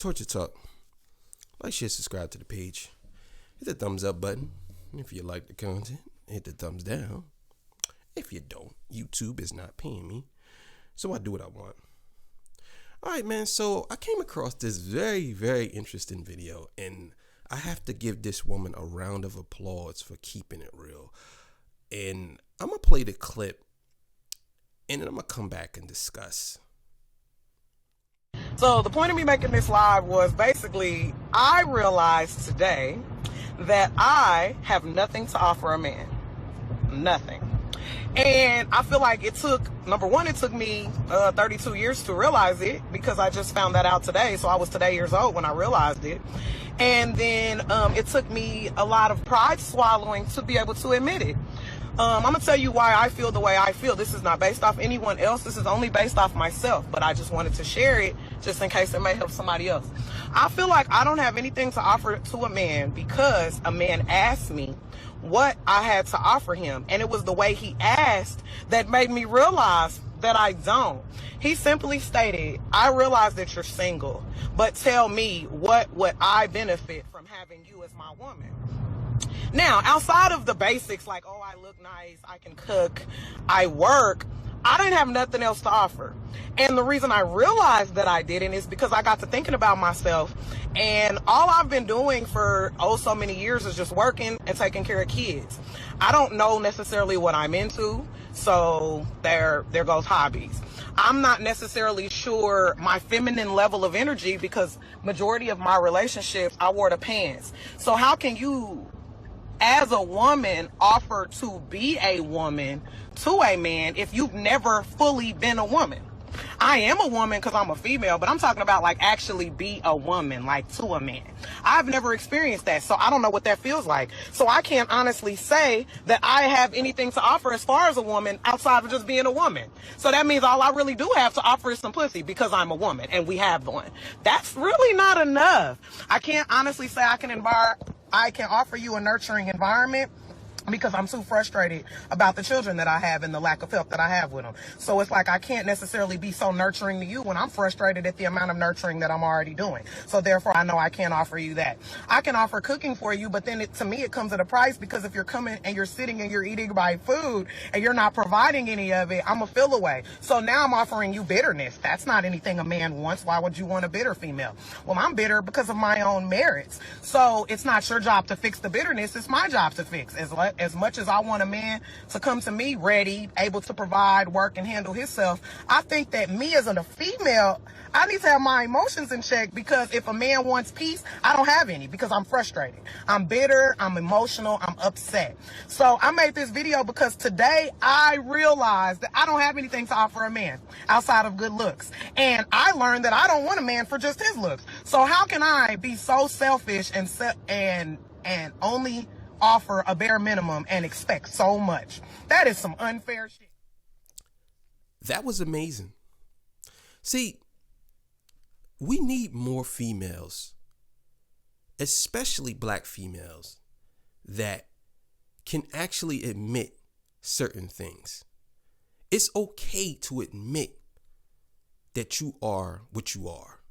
Torture Talk. Like, share, subscribe to the page. Hit the thumbs up button if you like the content. Hit the thumbs down if you don't. YouTube is not paying me, so I do what I want. All right, man. So I came across this very, very interesting video, and I have to give this woman a round of applause for keeping it real. And I'm going to play the clip, and then I'm going to come back and discuss. So the point of me making this live was basically, I realized today that I have nothing to offer a man. Nothing. And I feel like it took, number one, it took me 32 years to realize it, because I just found that out today. So I was today years old when I realized it. And then it took me a lot of pride swallowing to be able to admit it. I'm going to tell you why I feel the way I feel. This is not based off anyone else. This is only based off myself. But I just wanted to share it just in case it may help somebody else. I feel like I don't have anything to offer to a man because a man asked me what I had to offer him. And it was the way he asked that made me realize that I don't. He simply stated, I realize that you're single, but tell me, what would I benefit from having you as my woman? Now, outside of the basics, like, oh, I look nice, I can cook, I work, I didn't have nothing else to offer. And the reason I realized that I didn't is because I got to thinking about myself, and all I've been doing for so many years is just working and taking care of kids. I don't know necessarily what I'm into, so there goes hobbies. I'm not necessarily sure my feminine level of energy, because majority of my relationships, I wore the pants. So how can you, as a woman, offer to be a woman to a man if you've never fully been a woman? I am a woman because I'm a female, but I'm talking about like actually be a woman, like to a man. I've never experienced that, so I don't know what that feels like. So I can't honestly say that I have anything to offer as far as a woman outside of just being a woman. So that means all I really do have to offer is some pussy because I'm a woman and we have one. That's really not enough. I can't honestly say I can offer you a nurturing environment, because I'm too frustrated about the children that I have and the lack of help that I have with them. So it's like I can't necessarily be so nurturing to you when I'm frustrated at the amount of nurturing that I'm already doing. So therefore, I know I can't offer you that. I can offer cooking for you, but then to me, it comes at a price, because if you're coming and you're sitting and you're eating my food and you're not providing any of it, I'm a feel away. So now I'm offering you bitterness. That's not anything a man wants. Why would you want a bitter female? Well, I'm bitter because of my own merits. So it's not your job to fix the bitterness. It's my job to fix. As much as I want a man to come to me ready, able to provide, work, and handle himself, I think that me as a female, I need to have my emotions in check, because if a man wants peace, I don't have any, because I'm frustrated. I'm bitter, I'm emotional, I'm upset. So I made this video because today I realized that I don't have anything to offer a man outside of good looks. And I learned that I don't want a man for just his looks. So how can I be so selfish and only offer a bare minimum and expect so much? That is some unfair shit. That was amazing. See, we need more females, especially black females, that can actually admit certain things. It's okay to admit that you are what you are,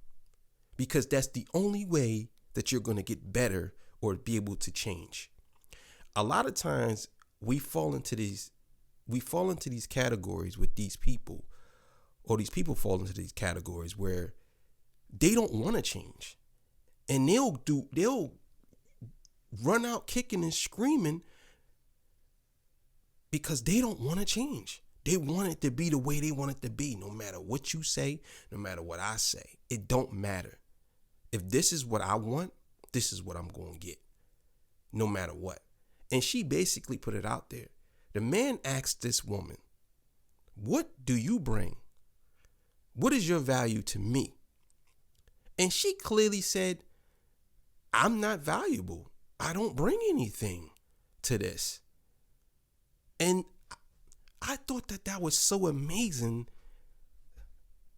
because that's the only way that you're going to get better or be able to change. A lot of times we fall into these categories with these people, or these people fall into these categories where they don't want to change, and they'll run out kicking and screaming because they don't want to change. They want it to be the way they want it to be, no matter what you say, no matter what I say. It don't matter. If this is what I want, this is what I'm going to get, no matter what. And she basically put it out there. The man asked this woman, what do you bring? What is your value to me? And she clearly said, I'm not valuable. I don't bring anything to this. And I thought that was so amazing.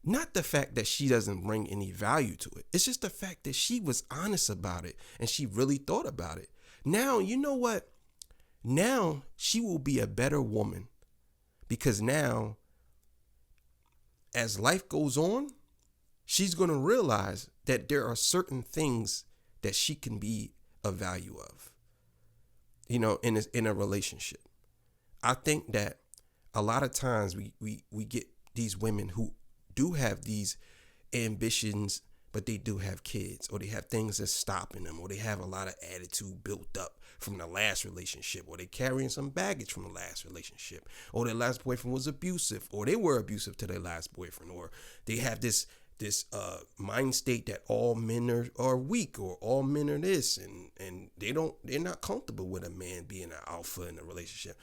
Not the fact that she doesn't bring any value to it. It's just the fact that she was honest about it and she really thought about it. Now, you know what? Now she will be a better woman, because now, as life goes on, she's going to realize that there are certain things that she can be of value of, in a relationship. I think that a lot of times we get these women who do have these ambitions, but they do have kids, or they have things that's stopping them, or they have a lot of attitude built up from the last relationship, or they carrying some baggage from the last relationship, or their last boyfriend was abusive, or they were abusive to their last boyfriend, or they have this mind state that all men are weak, or all men are this, and they're not comfortable with a man being an alpha in a relationship.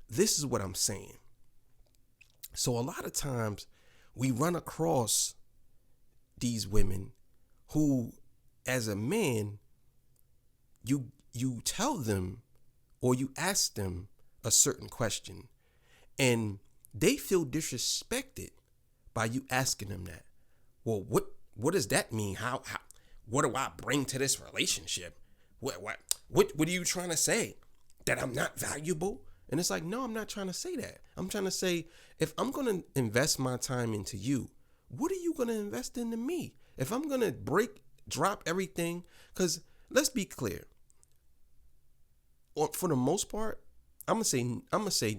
This is what I'm saying. So a lot of times we run across these women who, as a man, you tell them or you ask them a certain question, and they feel disrespected by you asking them that. Well, what does that mean? How what do I bring to this relationship? What are you trying to say? That I'm not valuable? And it's like, no, I'm not trying to say that. I'm trying to say, if I'm going to invest my time into you, what are you going to invest into me? If I'm going to drop everything, because let's be clear. For the most part, I'm gonna say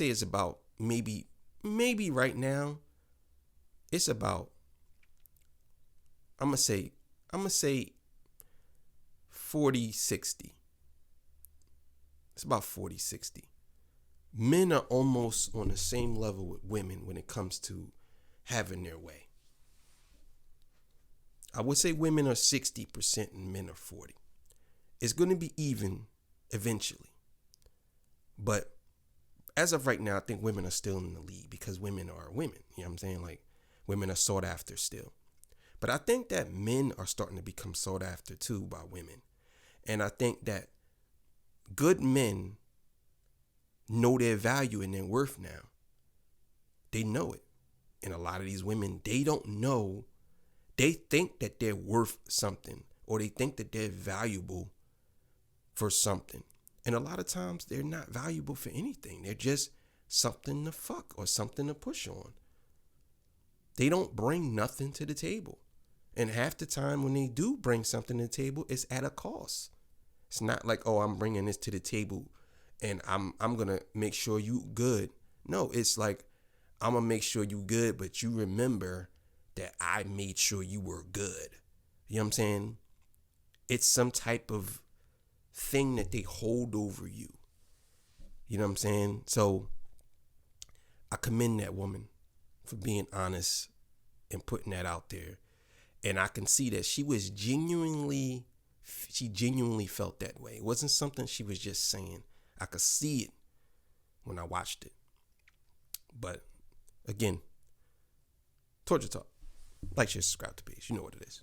it's about maybe right now, it's about, I'm gonna say 40-60. It's about 40-60. Men are almost on the same level with women when it comes to having their way. I would say women are 60% and men are 40%. It's going to be even eventually. But as of right now, I think women are still in the lead because women are women. You know what I'm saying? Like, women are sought after still. But I think that men are starting to become sought after too by women. And I think that good men know their value and their worth now. They know it. And a lot of these women, they don't know. They think that they're worth something, or they think that they're valuable for something. And a lot of times they're not valuable for anything. They're just something to fuck or something to push on. They don't bring nothing to the table. And half the time when they do bring something to the table, it's at a cost. It's not like, oh, I'm bringing this to the table and I'm going to make sure you good. No, it's like, I'm going to make sure you good, but you remember that I made sure you were good. You know what I'm saying? It's some type of thing that they hold over you. You know what I'm saying? So I commend that woman for being honest and putting that out there. And I can see that she genuinely felt that way. It wasn't something she was just saying. I could see it when I watched it. But again, Torture Talk. Like, share, subscribe to the page. You know what it is.